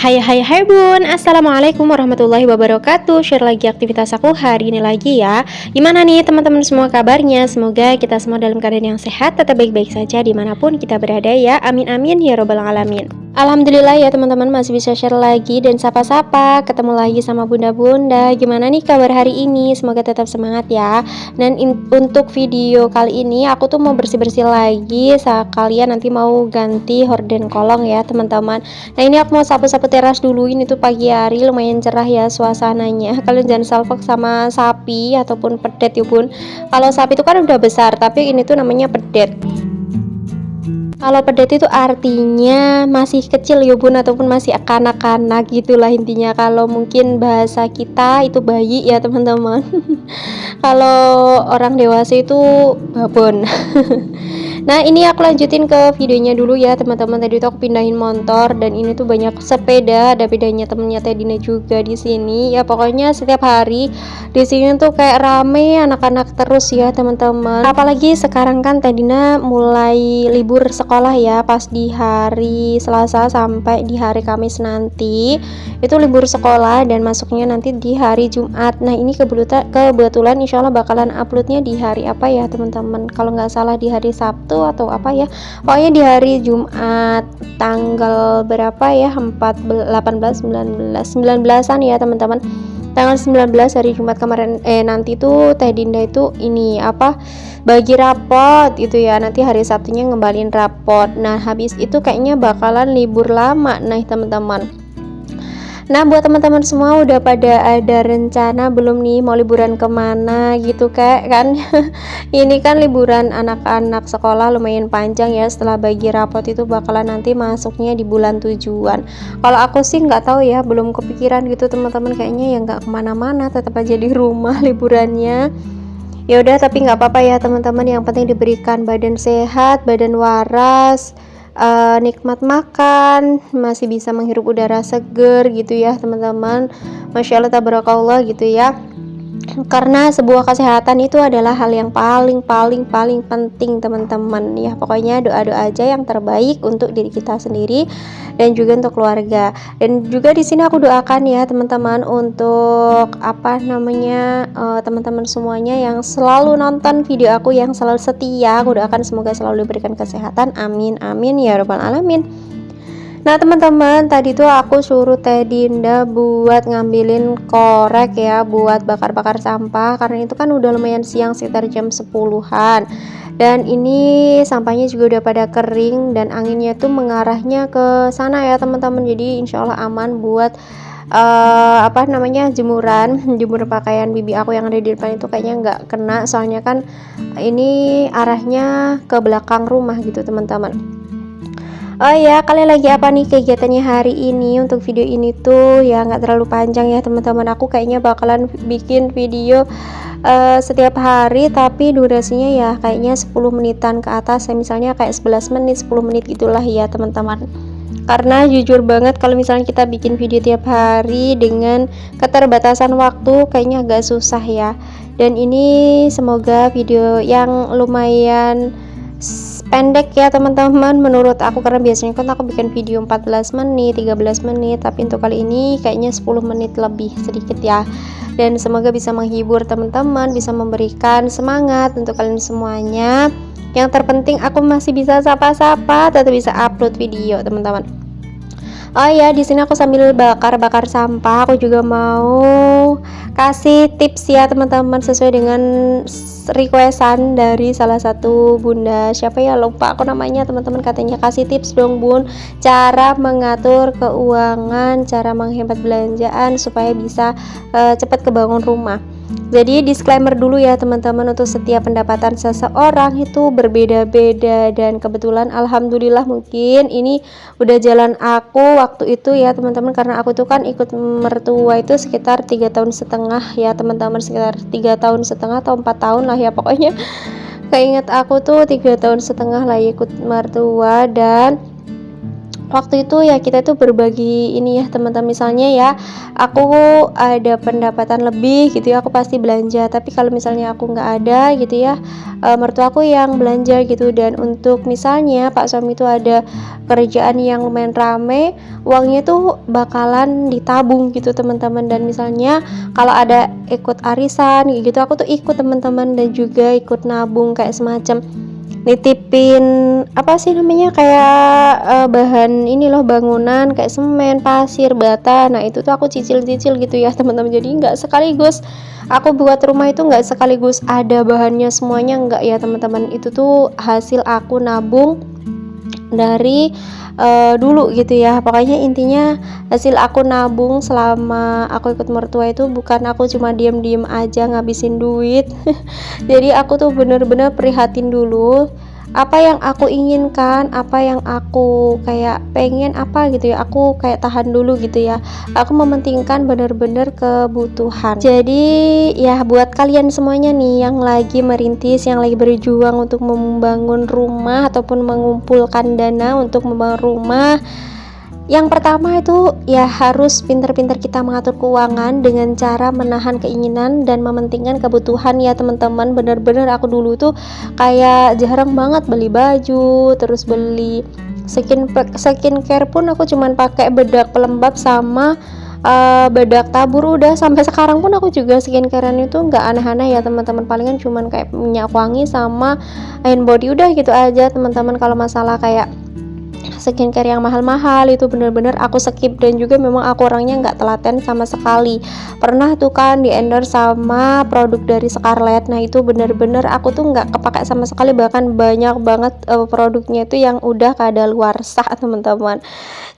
Hai bun, assalamualaikum warahmatullahi wabarakatuh. Share lagi aktivitas aku hari ini lagi ya. Gimana nih teman-teman semua kabarnya? Semoga kita semua dalam keadaan yang sehat, tetap baik-baik saja dimanapun kita berada ya. Amin amin ya robbal alamin. Alhamdulillah ya teman-teman, masih bisa share lagi dan sapa-sapa. Ketemu lagi sama bunda-bunda. Gimana nih kabar hari ini? Semoga tetap semangat ya. Dan untuk video kali ini aku tuh mau bersih-bersih lagi. Sekalian nanti mau ganti horden kolong ya teman-teman. Nah ini aku mau sapu-sapu teras dulu. Ini tuh pagi hari lumayan cerah ya suasananya. Kalian jangan salfok sama sapi ataupun pedet ya bun. Kalau sapi itu kan udah besar, tapi ini tuh namanya pedet. Kalau pedet itu artinya masih kecil ya bun, ataupun masih kanak-kanak gitulah intinya. Kalau mungkin bahasa kita itu bayi ya teman-teman. Kalau orang dewasa itu babon. Nah ini aku lanjutin ke videonya dulu ya teman-teman. Tadi tuh aku pindahin motor dan ini tuh banyak sepeda, ada pedanya temennya Tedina juga di sini. Ya pokoknya setiap hari di sini tuh kayak rame anak-anak terus ya teman-teman. Apalagi sekarang kan Tedina mulai libur sekolah ya, pas di hari Selasa sampai di hari Kamis nanti itu libur sekolah dan masuknya nanti di hari Jumat. Nah ini kebetulan insya Allah bakalan uploadnya di hari apa ya teman-teman, kalau nggak salah di hari Sabtu atau apa ya, pokoknya di hari Jumat tanggal berapa ya, 18, 19an ya teman-teman. Tanggal 19 hari Jumat kemarin nanti tuh Teh Dinda itu ini apa, bagi rapot itu ya, nanti hari Sabtunya ngembalin rapot. Nah habis itu kayaknya bakalan libur lama nih teman-teman. Nah buat teman-teman semua udah pada ada rencana belum nih mau liburan kemana gitu kayak kan? Ini kan liburan anak-anak sekolah lumayan panjang ya, setelah bagi rapot itu bakalan nanti masuknya di bulan tujuan. Kalau aku sih nggak tahu ya, belum kepikiran gitu teman-teman, kayaknya ya nggak kemana-mana, tetap aja di rumah liburannya. Ya udah, tapi nggak apa-apa ya teman-teman, yang penting diberikan badan sehat, badan waras, nikmat makan, masih bisa menghirup udara seger gitu ya teman-teman. Masya Allah tabarakallah gitu ya, karena sebuah kesehatan itu adalah hal yang paling penting teman-teman ya. Pokoknya doa-doa aja yang terbaik untuk diri kita sendiri dan juga untuk keluarga. Dan juga di sini aku doakan ya teman-teman untuk apa namanya, teman-teman semuanya yang selalu nonton video aku, yang selalu setia, aku doakan semoga selalu diberikan kesehatan, amin amin ya robbal alamin. Nah teman-teman, tadi tuh aku suruh Teh Dinda buat ngambilin korek ya, buat bakar-bakar sampah, karena itu kan udah lumayan siang, sekitar jam 10-an. Dan ini sampahnya juga udah pada kering dan anginnya tuh mengarahnya ke sana ya teman-teman. Jadi insya Allah aman buat apa namanya, jemur pakaian bibi aku yang ada di depan itu kayaknya nggak kena, soalnya kan ini arahnya ke belakang rumah gitu teman-teman. Oh ya, kalian lagi apa nih kegiatannya hari ini? Untuk video ini tuh ya nggak terlalu panjang ya teman-teman. Aku kayaknya bakalan bikin video setiap hari, tapi durasinya ya kayaknya 10 menitan ke atas ya, misalnya kayak 11 menit 10 menit gitulah ya teman-teman. Karena jujur banget kalau misalnya kita bikin video tiap hari dengan keterbatasan waktu kayaknya agak susah ya. Dan ini semoga video yang lumayan pendek ya teman-teman menurut aku, karena biasanya kan aku bikin video 14 menit 13 menit, tapi untuk kali ini kayaknya 10 menit lebih sedikit ya. Dan semoga bisa menghibur teman-teman, bisa memberikan semangat untuk kalian semuanya. Yang terpenting aku masih bisa sapa-sapa, tetap bisa upload video teman-teman. Oh ya, di sini aku sambil bakar-bakar sampah, aku juga mau kasih tips ya teman-teman, sesuai dengan requestan dari salah satu bunda, siapa ya lupa aku namanya teman-teman, katanya kasih tips dong bun, cara mengatur keuangan, cara menghemat belanjaan supaya bisa cepat kebangun rumah. Jadi disclaimer dulu ya teman-teman, untuk setiap pendapatan seseorang itu berbeda-beda, dan kebetulan alhamdulillah mungkin ini udah jalan aku waktu itu ya teman-teman, karena aku tuh kan ikut mertua itu sekitar 3,5 tahun ya teman-teman, sekitar 3,5 tahun atau 4 tahun lah ya pokoknya. Keinget aku tuh 3,5 tahun lah ikut mertua. Dan waktu itu ya kita tuh berbagi ini ya teman-teman, misalnya ya aku ada pendapatan lebih gitu ya, aku pasti belanja. Tapi kalau misalnya aku nggak ada gitu ya, mertua aku yang belanja gitu. Dan untuk misalnya pak suami itu ada kerjaan yang lumayan rame, uangnya tuh bakalan ditabung gitu teman-teman. Dan misalnya kalau ada ikut arisan gitu, aku tuh ikut teman-teman, dan juga ikut nabung kayak semacam nitipin apa sih namanya, kayak bahan ini loh, bangunan kayak semen, pasir, bata. Nah itu tuh aku cicil-cicil gitu ya teman-teman. Jadi nggak sekaligus aku buat rumah itu, nggak sekaligus ada bahannya semuanya, nggak ya teman-teman. Itu tuh hasil aku nabung dari dulu gitu ya. Pokoknya intinya hasil aku nabung selama aku ikut mertua itu, bukan aku cuma diem-diem aja ngabisin duit. Jadi aku tuh bener-bener prihatin dulu apa yang aku inginkan, apa yang aku kayak pengen apa gitu ya, aku kayak tahan dulu gitu ya. Aku mementingkan bener-bener kebutuhan. Jadi ya buat kalian semuanya nih yang lagi merintis, yang lagi berjuang untuk membangun rumah ataupun mengumpulkan dana untuk membangun rumah, yang pertama itu ya harus pinter-pinter kita mengatur keuangan dengan cara menahan keinginan dan mementingkan kebutuhan ya teman-teman. Bener-bener aku dulu tuh kayak jarang banget beli baju, terus beli skincare pun aku cuman pakai bedak pelembab sama bedak tabur udah. Sampai sekarang pun aku juga skincarean itu nggak aneh-aneh ya teman-teman, palingan cuman kayak minyak wangi sama hand body udah gitu aja teman-teman. Kalau masalah kayak skincare yang mahal-mahal itu bener-bener aku skip. Dan juga memang aku orangnya nggak telaten sama sekali. Pernah tuh kan di endorse sama produk dari Scarlett, nah itu bener-bener aku tuh nggak kepakai sama sekali, bahkan banyak banget produknya itu yang udah kadaluarsa teman-teman.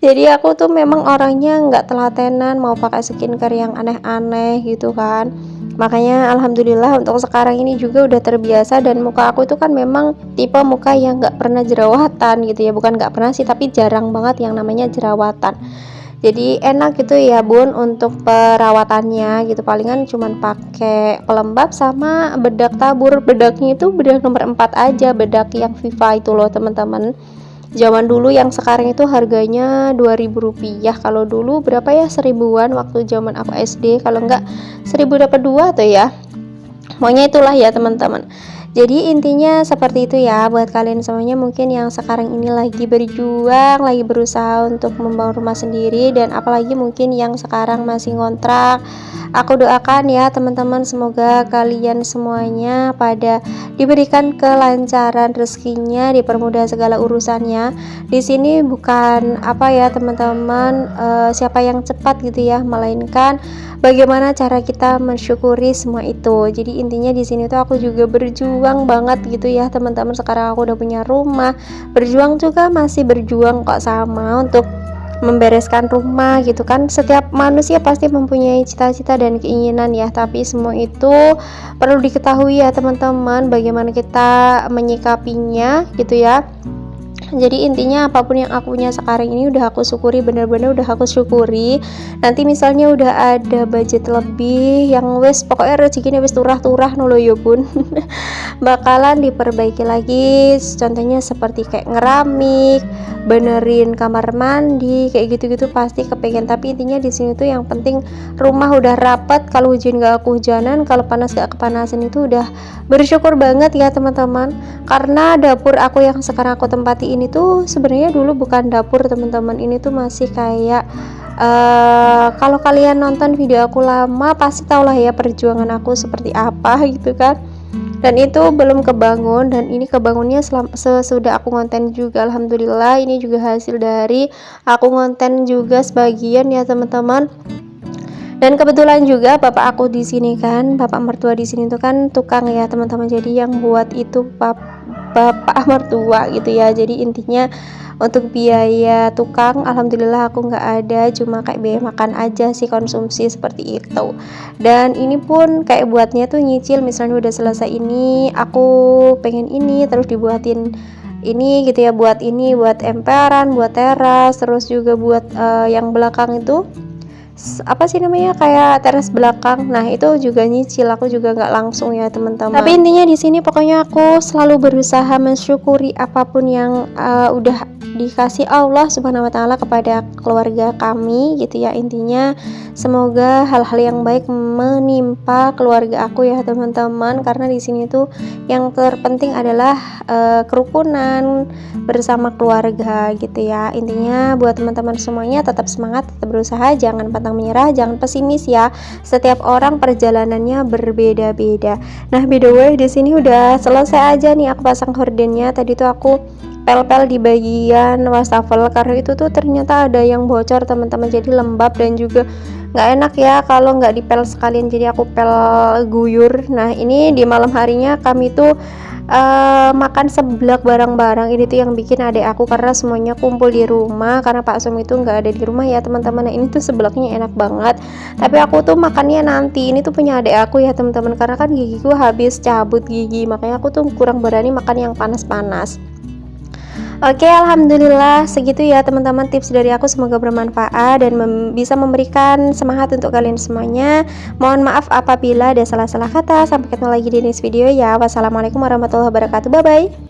Jadi aku tuh memang orangnya nggak telatenan mau pakai skincare yang aneh-aneh gitu kan. Makanya alhamdulillah untuk sekarang ini juga udah terbiasa. Dan muka aku itu kan memang tipe muka yang nggak pernah jerawatan gitu ya, bukan nggak pernah sih, tapi jarang banget yang namanya jerawatan. Jadi enak gitu ya bun untuk perawatannya gitu, palingan cuman pakai pelembab sama bedak tabur. Bedaknya itu bedak nomor 4 aja, bedak yang Viva itu loh teman-teman. Zaman dulu, yang sekarang itu harganya Rp2.000. Kalau dulu berapa ya, 1000-an waktu zaman aku SD. Kalau enggak 1000 dapat 2 tuh ya. Pokoknya itulah ya teman-teman. Jadi intinya seperti itu ya buat kalian semuanya mungkin yang sekarang ini lagi berjuang, lagi berusaha untuk membangun rumah sendiri, dan apalagi mungkin yang sekarang masih ngontrak. Aku doakan ya teman-teman, semoga kalian semuanya pada diberikan kelancaran rezekinya, dipermudah segala urusannya. Di sini bukan apa ya teman-teman, siapa yang cepat gitu ya, melainkan bagaimana cara kita mensyukuri semua itu. Jadi intinya di sini tuh aku juga berjuang banget gitu ya teman-teman. Sekarang aku udah punya rumah, berjuang juga masih berjuang kok sama untuk membereskan rumah gitu kan. Setiap manusia pasti mempunyai cita-cita dan keinginan ya, tapi semua itu perlu diketahui ya teman-teman, bagaimana kita menyikapinya gitu ya. Jadi intinya apapun yang aku punya sekarang ini udah aku syukuri, bener-bener udah aku syukuri. Nanti misalnya udah ada budget lebih yang wes pokoknya rezekinya wes turah-turah nolo yo pun bakalan diperbaiki lagi. Contohnya seperti kayak ngeramik, benerin kamar mandi, kayak gitu-gitu pasti kepengen. Tapi intinya di sini tuh yang penting rumah udah rapat, kalau hujan gak kehujanan, kalau panas gak kepanasan, itu udah bersyukur banget ya teman-teman. Karena dapur aku yang sekarang aku tempati ini tuh sebenarnya dulu bukan dapur teman-teman, ini tuh masih kayak kalau kalian nonton video aku lama pasti tau lah ya perjuangan aku seperti apa gitu kan. Dan itu belum kebangun, dan ini kebangunnya sesudah aku ngonten juga. Alhamdulillah ini juga hasil dari aku ngonten juga sebagian ya teman-teman. Dan kebetulan juga bapak aku di sini kan, bapak mertua di sini tuh kan tukang ya teman-teman. Jadi yang buat itu bapak mertua gitu ya. Jadi intinya untuk biaya tukang alhamdulillah aku nggak ada, cuma kayak biaya makan aja sih, konsumsi seperti itu. Dan ini pun kayak buatnya tuh nyicil, misalnya udah selesai ini aku pengen ini, terus dibuatin ini gitu ya, buat ini, buat emperan, buat teras, terus juga buat yang belakang itu apa sih namanya, kayak teras belakang. Nah itu juga nyicil, aku juga nggak langsung ya teman-teman. Tapi intinya di sini pokoknya aku selalu berusaha mensyukuri apapun yang udah dikasih Allah Subhanahu wa taala kepada keluarga kami gitu ya. Intinya semoga hal-hal yang baik menimpa keluarga aku ya teman-teman, karena di sini tuh yang terpenting adalah kerukunan bersama keluarga gitu ya. Intinya buat teman-teman semuanya tetap semangat, tetap berusaha, jangan pantang menyerah, jangan pesimis ya. Setiap orang perjalanannya berbeda-beda. Nah, by the way di sini udah selesai aja nih aku pasang hordennya. Tadi tuh aku pel-pel di bagian wastafel karena itu tuh ternyata ada yang bocor teman-teman, jadi lembab dan juga nggak enak ya kalau nggak dipel sekalian, jadi aku pel guyur. Nah ini di malam harinya kami tuh makan seblak bareng-bareng. Ini tuh yang bikin adik aku karena semuanya kumpul di rumah karena Pak Sum itu nggak ada di rumah ya teman-teman. Nah ini tuh seblaknya enak banget, tapi aku tuh makannya nanti. Ini tuh punya adik aku ya teman-teman, karena kan gigiku habis cabut gigi, makanya aku tuh kurang berani makan yang panas-panas. Oke, alhamdulillah segitu ya teman-teman tips dari aku, semoga bermanfaat dan bisa memberikan semangat untuk kalian semuanya. Mohon maaf apabila ada salah-salah kata. Sampai ketemu lagi di next video ya. Wassalamualaikum warahmatullahi wabarakatuh. Bye bye.